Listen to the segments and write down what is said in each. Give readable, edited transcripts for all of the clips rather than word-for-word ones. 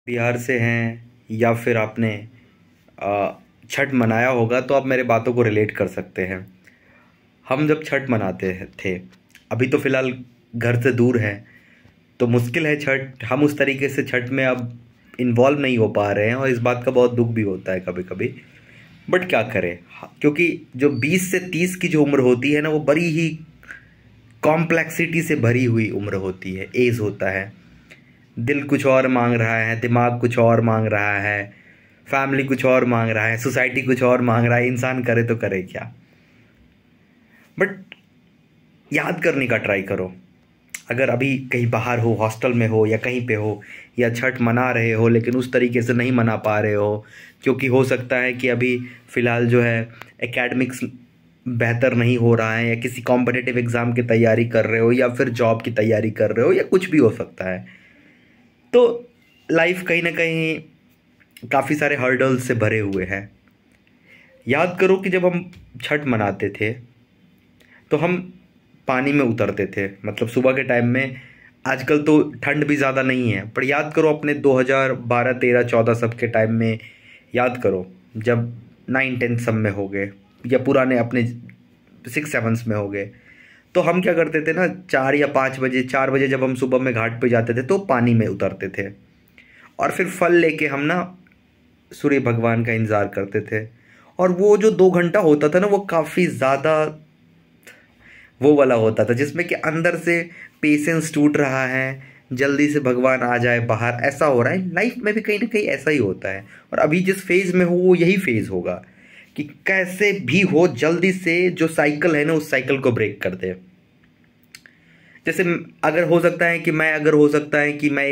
बिहार से हैं या फिर आपने छठ मनाया होगा तो आप मेरे बातों को रिलेट कर सकते हैं। हम जब छठ मनाते थे, अभी तो फ़िलहाल घर से दूर हैं तो मुश्किल है छठ, हम उस तरीके से छठ में अब इन्वॉल्व नहीं हो पा रहे हैं और इस बात का बहुत दुख भी होता है कभी कभी। बट क्या करें, क्योंकि जो 20 से 30 की जो उम्र होती है ना, वो बड़ी ही कॉम्प्लेक्सिटी से भरी हुई उम्र होती है, एज होता है। दिल कुछ और मांग रहा है, दिमाग कुछ और मांग रहा है, फैमिली कुछ और मांग रहा है, सोसाइटी कुछ और मांग रहा है। इंसान करे तो करे क्या। बट याद करने का ट्राई करो। अगर अभी कहीं बाहर हो, हॉस्टल में हो या कहीं पे हो, या छठ मना रहे हो लेकिन उस तरीके से नहीं मना पा रहे हो, क्योंकि हो सकता है कि अभी फ़िलहाल जो है एकेडमिक्स बेहतर नहीं हो रहा है, या किसी कॉम्पिटिटिव एग्ज़ाम की तैयारी कर रहे हो, या फिर जॉब की तैयारी कर रहे हो, या कुछ भी हो सकता है। तो लाइफ कहीं ना कहीं काफ़ी सारे हर्डल्स से भरे हुए हैं। याद करो कि जब हम छठ मनाते थे तो हम पानी में उतरते थे, मतलब सुबह के टाइम में। आजकल तो ठंड भी ज़्यादा नहीं है, पर याद करो अपने 2012, 13, 14 सब के टाइम में। याद करो जब 9, 10 सब में हो गए, या पुराने अपने 6, 7 में हो गए, तो हम क्या करते थे ना, 4 या 5 बजे, 4 बजे जब हम सुबह में घाट पे जाते थे तो पानी में उतरते थे, और फिर फल लेके हम ना सूर्य भगवान का इंतज़ार करते थे। और वो जो 2 घंटा होता था ना, वो काफ़ी ज़्यादा वो वाला होता था जिसमें कि अंदर से पेशेंस टूट रहा है, जल्दी से भगवान आ जाए बाहर, ऐसा हो रहा है। लाइफ में भी कहीं ना कहीं ऐसा ही होता है, और अभी जिस फेज़ में हो वो यही फेज़ होगा कि कैसे भी हो जल्दी से जो साइकिल है ना, उस साइकिल को ब्रेक कर दे। जैसे अगर हो सकता है कि मैं अगर हो सकता है कि मैं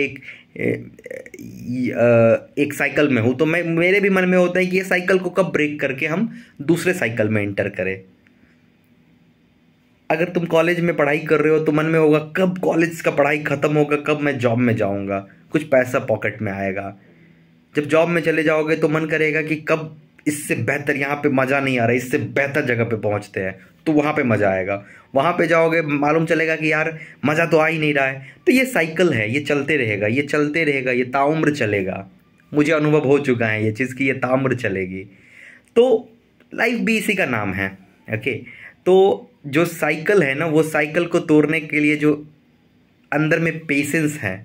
एक साइकिल में हूँ, तो मैं मेरे भी मन में होता है कि ये साइकिल को कब ब्रेक करके हम दूसरे साइकिल में एंटर करें। अगर तुम कॉलेज में पढ़ाई कर रहे हो तो मन में होगा कब कॉलेज का पढ़ाई ख़त्म होगा, कब मैं जॉब में जाऊंगा, कुछ पैसा पॉकेट में आएगा। जब जॉब में चले जाओगे तो मन करेगा कि कब इससे बेहतर, यहाँ पे मज़ा नहीं आ रहा, इससे बेहतर जगह पे पहुँचते हैं तो वहाँ पे मज़ा आएगा। वहाँ पे जाओगे, मालूम चलेगा कि यार मज़ा तो आ ही नहीं रहा है। तो ये साइकिल है, ये चलते रहेगा, ये चलते रहेगा, ये ताउम्र चलेगा। मुझे अनुभव हो चुका है ये चीज़ कि ये ताउम्र चलेगी। तो लाइफ भी इसी का नाम है। ओके, तो जो साइकिल है ना, वो साइकिल को तोड़ने के लिए जो अंदर में पेशेंस है,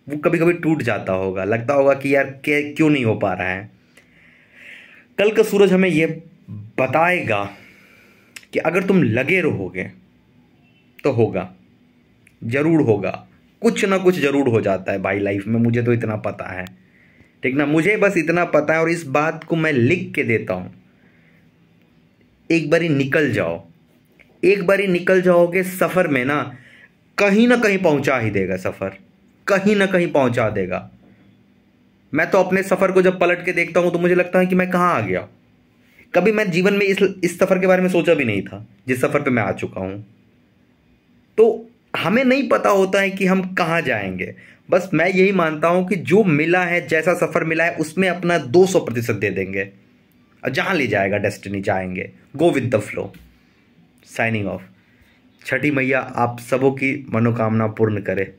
वो कभी कभी टूट जाता होगा, लगता होगा कि यार क्यों नहीं हो पा रहा है। कल का सूरज हमें ये बताएगा कि अगर तुम लगे रहोगे तो होगा, जरूर होगा। कुछ ना कुछ जरूर हो जाता है भाई लाइफ में, मुझे तो इतना पता है, ठीक ना। मुझे बस इतना पता है और इस बात को मैं लिख के देता हूं। एक बारी निकल जाओ, एक बारी निकल जाओगे सफ़र में ना कहीं पहुंचा ही देगा सफ़र, कहीं ना कहीं पहुंचा देगा। मैं तो अपने सफ़र को जब पलट के देखता हूं तो मुझे लगता है कि मैं कहाँ आ गया। कभी मैं जीवन में इस सफ़र के बारे में सोचा भी नहीं था जिस सफ़र पे मैं आ चुका हूं। तो हमें नहीं पता होता है कि हम कहाँ जाएंगे। बस मैं यही मानता हूं कि जो मिला है, जैसा सफ़र मिला है, उसमें अपना 200% दे देंगे, और जहाँ ले जाएगा डेस्टिनी जाएंगे। Go with the flow. Signing off. छठी मैया आप सबों की मनोकामना पूर्ण करे।